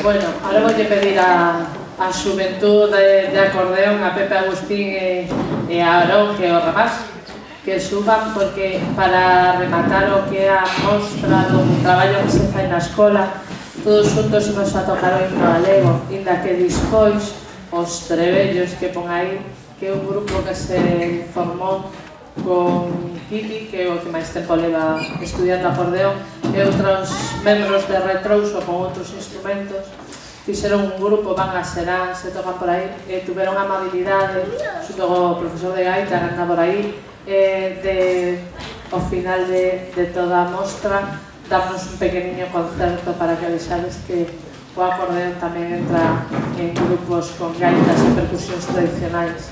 Bueno, ahora vou pedir a xuventude de acordeón, a Pepe Agustín e a Aarón e o rapaz, que suban, porque para rematar o que é a mostra do traballo que se fai na escola, todos juntos imos a tocar o himno galego, inda que dispois os trebellos que pon aí, que é un grupo que se formou con Kiki, que é o que máis tempo leva estudiando acordeón, e outros membros de Retrouso con outros instrumentos. Fixeron un grupo, van a Serán, se tocan por aí, e tuveron a amabilidade, xunto co profesor de gaita, que anda por aí, ao final de toda a mostra, darnos un pequeniño concerto para que vexades que o acordeón tamén entra en grupos con gaitas e percusións tradicionais,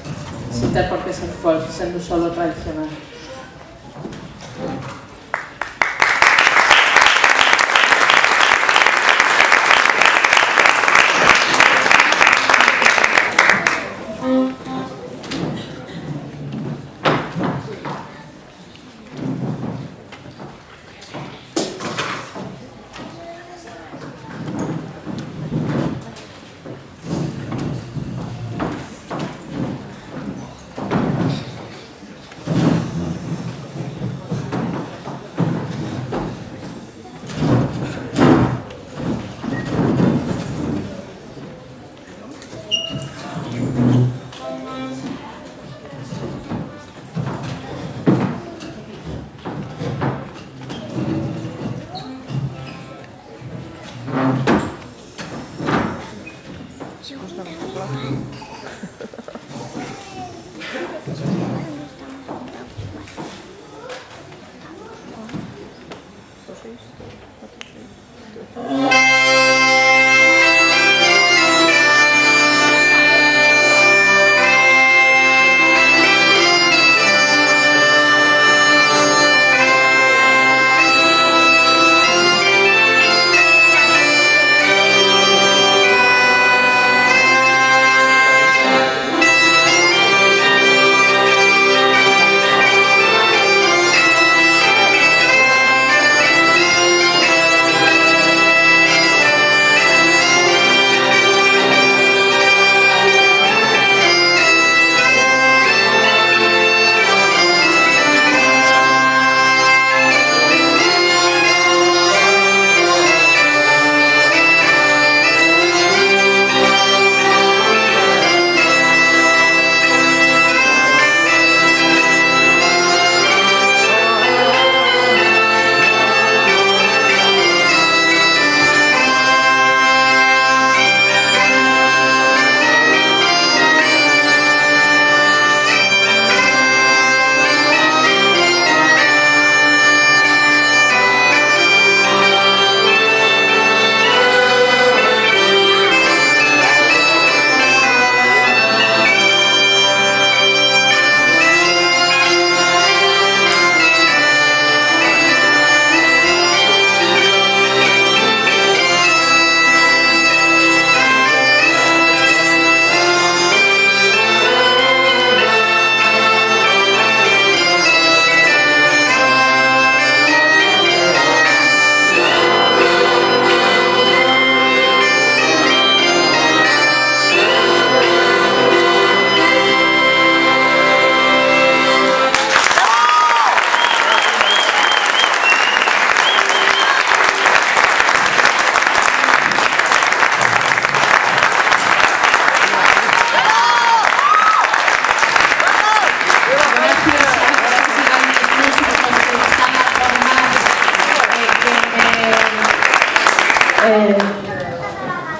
sin ter por que ser folk, sendo solo tradicional.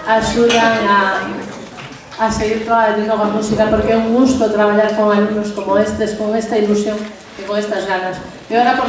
Axudan a seguir traballando con a música, porque é un gusto traballar con alumnos como estes, con esta ilusión e con estas ganas. E agora, por